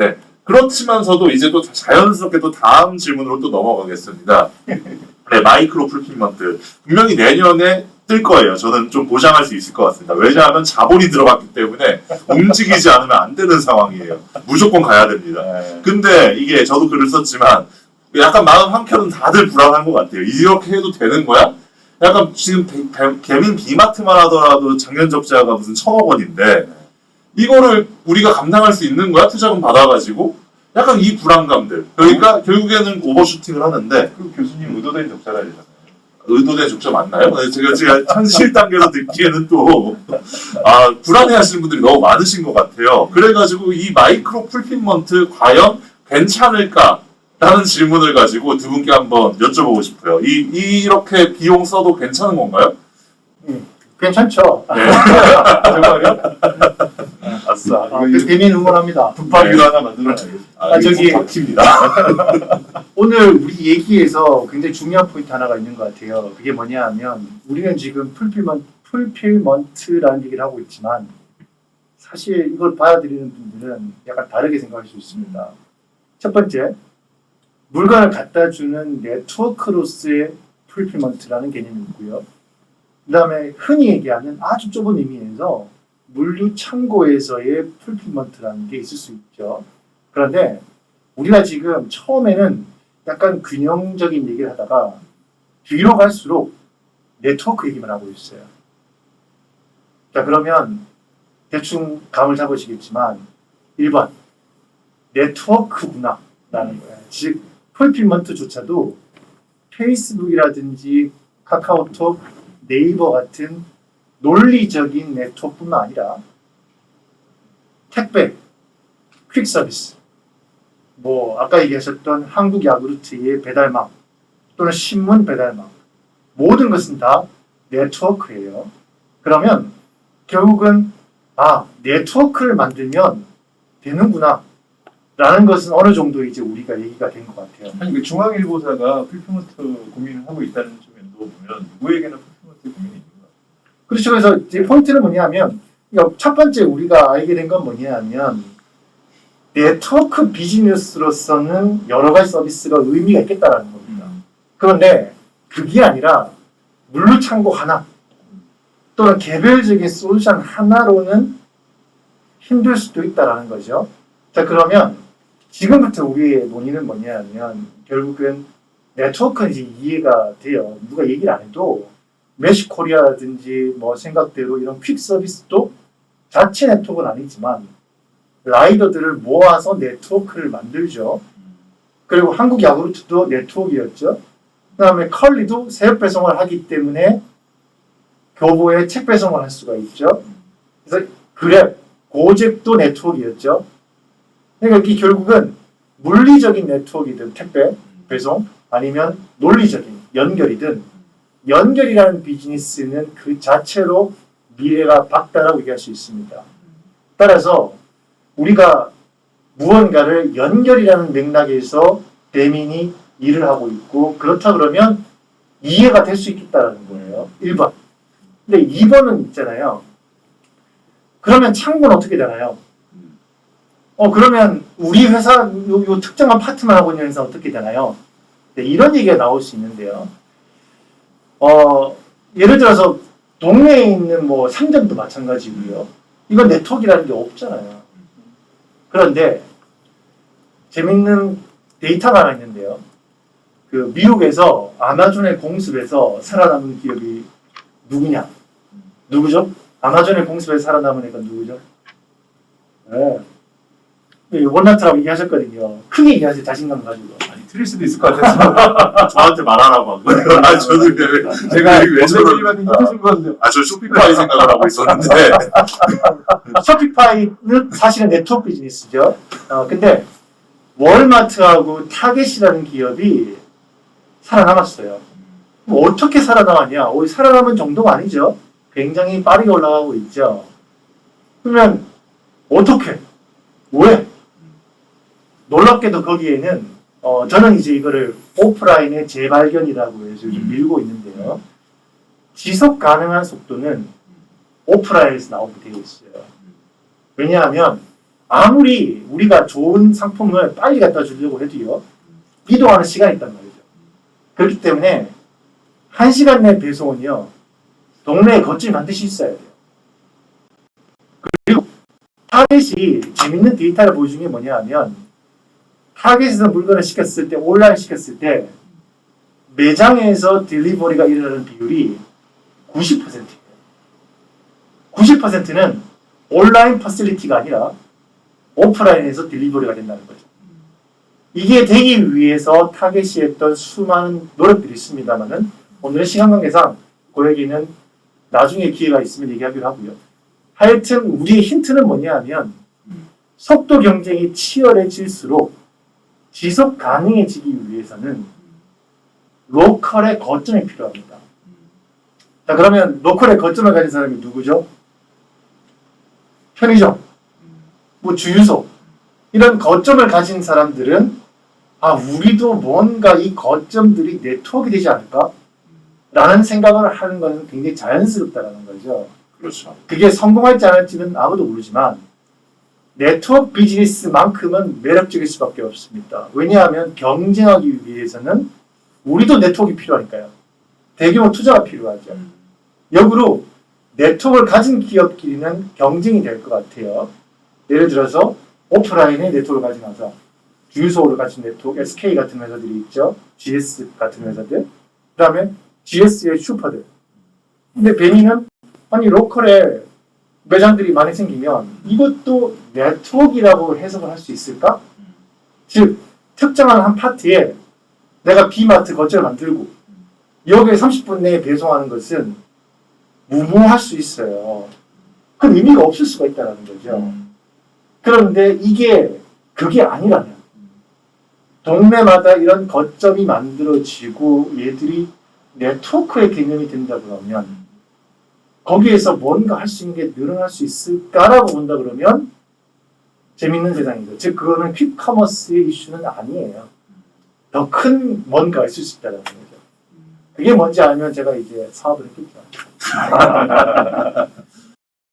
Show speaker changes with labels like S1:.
S1: 네. 그렇지만서도 이제 또 자연스럽게 또 다음 질문으로 또 넘어가겠습니다. 네, 마이크로 풀피먼트. 분명히 내년에 뜰 거예요. 저는 좀 보장할 수 있을 것 같습니다. 왜냐하면 자본이 들어갔기 때문에 움직이지 않으면 안 되는 상황이에요. 무조건 가야 됩니다. 근데 이게 저도 글을 썼지만 약간 마음 한켠은 다들 불안한 것 같아요. 이렇게 해도 되는 거야? 약간 지금 개민 비마트만 하더라도 작년 적자가 무슨 1,000억 원인데 이거를 우리가 감당할 수 있는 거야? 투자금 받아가지고? 약간 이 불안감들. 그러니까 결국에는 오버슈팅을 하는데
S2: 그 교수님 의도된 적자라 그러잖아요.
S1: 의도된 적자 맞나요? 제가 현실 단계로 듣기에는 또 불안해하시는 분들이 너무 많으신 것 같아요. 그래가지고 이 마이크로 풀피먼트 과연 괜찮을까? 라는 질문을 가지고 두 분께 한번 여쭤보고 싶어요. 이렇게 비용 써도 괜찮은 건가요?
S3: 괜찮죠.
S1: 네.
S2: 정말요? 아싸.
S3: 대민 응원합니다.
S2: 붙박이로 하나 만들어놔야겠다.
S3: 저기
S1: 박힙니다.
S3: 오늘 우리 얘기에서 굉장히 중요한 포인트 하나가 있는 것 같아요. 그게 뭐냐 하면 우리는 지금 풀필먼트라는 얘기를 하고 있지만 사실 이걸 받아들이는 분들은 약간 다르게 생각할 수 있습니다. 첫 번째, 물건을 갖다 주는 네트워크로서의 풀필먼트라는 개념이 있고요. 그 다음에 흔히 얘기하는 아주 좁은 의미에서 물류 창고에서의 풀필먼트라는 게 있을 수 있죠. 그런데 우리가 지금 처음에는 약간 균형적인 얘기를 하다가 뒤로 갈수록 네트워크 얘기만 하고 있어요. 자, 그러면 대충 감을 잡으시겠지만 1번 네트워크구나 라는 거예요. 즉 풀필먼트조차도 페이스북이라든지 카카오톡, 네이버 같은 논리적인 네트워크뿐만 아니라 택배, 퀵 서비스, 아까 얘기하셨던 한국 야구르트의 배달망 또는 신문 배달망, 모든 것은 다 네트워크예요. 그러면 결국은 네트워크를 만들면 되는구나 라는 것은 어느 정도 이제 우리가 얘기가 된 것 같아요.
S2: 아니 그 중앙일보사가 풀피먼트 고민을 하고 있다는 측면도 보면 누구에게나 풀피먼트 고민이 있는 것 같아요.
S3: 그렇죠. 그래서 이제 포인트는 뭐냐면 첫 번째 우리가 알게 된 건 뭐냐면 네트워크 비즈니스로서는 여러 가지 서비스가 의미가 있겠다라는 겁니다. 그런데 그게 아니라 물류창고 하나 또는 개별적인 솔루션 하나로는 힘들 수도 있다라는 거죠. 자, 그러면 지금부터 우리의 논의는 뭐냐면 결국은 네트워크는 이제 이해가 돼요. 누가 얘기를 안 해도 메시코리아라든지 생각대로 이런 퀵 서비스도 자체 네트워크는 아니지만 라이더들을 모아서 네트워크를 만들죠. 그리고 한국 야구르트도 네트워크였죠. 그 다음에 컬리도 새벽 배송을 하기 때문에 교보에 책 배송을 할 수가 있죠. 그래서 그랩, 고잭도 네트워크였죠. 그러니까 이게 결국은 물리적인 네트워크이든 택배, 배송 아니면 논리적인 연결이든 연결이라는 비즈니스는 그 자체로 미래가 밝다라고 얘기할 수 있습니다. 따라서 우리가 무언가를 연결이라는 맥락에서 대민이 일을 하고 있고 그렇다 그러면 이해가 될 수 있겠다라는 거예요. 1번. 근데 2번은 있잖아요. 그러면 창고는 어떻게 되나요? 그러면 우리 회사 요 특정한 파트만 하고 있는 회사 어떻게 되나요? 네, 이런 얘기가 나올 수 있는데요. 예를 들어서 동네에 있는 상점도 마찬가지고요. 이건 네트워크라는 게 없잖아요. 그런데 재밌는 데이터가 하나 있는데요. 그 미국에서 아마존의 공습에서 살아남은 기업이 누구냐? 누구죠? 아마존의 공습에서 살아남은 애가 누구죠? 네. 원나트라고 얘기하셨거든요. 크게 얘기하세요. 자신감 가지고.
S2: 아니 틀릴 수도 있을 것 같아서
S1: 저한테 말하라고 한 거예요. 저도
S2: 제가
S1: 왜
S2: 원장님한테 힌트 준 건데
S1: 저 쇼피파이 생각을 하고 있었는데
S3: 쇼피파이는 사실은 네트워크 비즈니스죠. 근데 월마트하고 타겟이라는 기업이 살아남았어요. 어떻게 살아남았냐? 살아남은 정도가 아니죠. 굉장히 빠르게 올라가고 있죠. 그러면 어떻게? 왜? 놀랍게도 거기에는 저는 이제 이거를 오프라인의 재발견이라고 해서 요즘 밀고 있는데요. 지속 가능한 속도는 오프라인에서 나오게 되어 있어요. 왜냐하면 아무리 우리가 좋은 상품을 빨리 갖다 주려고 해도요, 이동하는 시간이 있단 말이죠. 그렇기 때문에 1시간 내 배송은요, 동네에 거점이 반드시 있어야 돼요. 그리고 타겟이 재밌는 데이터를 보여준 게 뭐냐 하면, 타겟에서 물건을 시켰을 때, 온라인 시켰을 때, 매장에서 딜리버리가 일어나는 비율이 90%예요. 90%는 온라인 퍼실리티가 아니라 오프라인에서 딜리버리가 된다는 거죠. 이게 되기 위해서 타겟이 했던 수많은 노력들이 있습니다만은 오늘 시간 관계상 그 얘기는 나중에 기회가 있으면 얘기하기로 하고요. 하여튼 우리의 힌트는 뭐냐 하면 속도 경쟁이 치열해질수록 지속 가능해지기 위해서는 로컬의 거점이 필요합니다. 자, 그러면 로컬의 거점을 가진 사람이 누구죠? 편의점, 뭐 주유소, 이런 거점을 가진 사람들은 우리도 뭔가 이 거점들이 네트워크가 되지 않을까? 라는 생각을 하는 것은 굉장히 자연스럽다는 거죠.
S1: 그렇죠.
S3: 그게 성공할지 안 할지는 아무도 모르지만 네트워크 비즈니스만큼은 매력적일 수밖에 없습니다. 왜냐하면 경쟁하기 위해서는 우리도 네트워크가 필요하니까요. 대규모 투자가 필요하죠. 역으로 네트워크를 가진 기업끼리는 경쟁이 될 것 같아요. 예를 들어서 오프라인의 네트워크를 가진 회사, 주유소를 가진 네트워크, SK 같은 회사들이 있죠. GS 같은 회사들. 그 다음에 GS의 슈퍼들. 근데 베니는 로컬에 매장들이 많이 생기면 이것도 네트워크라고 해석을 할 수 있을까? 즉 특정한 한 파트에 내가 B마트 거점을 만들고 여기에 30분 내에 배송하는 것은 무모할 수 있어요. 그 의미가 없을 수가 있다는 거죠. 그런데 그게 아니라면 동네마다 이런 거점이 만들어지고 얘들이 네트워크의 개념이 된다 그러면 거기에서 뭔가 할 수 있는 게 늘어날 수 있을까라고 본다 그러면 재밌는 세상이죠. 즉 그거는 퀵커머스의 이슈는 아니에요. 더 큰 뭔가가 있을 수 있다는 거죠. 그게 뭔지 알면 제가 이제 사업을 했겠죠.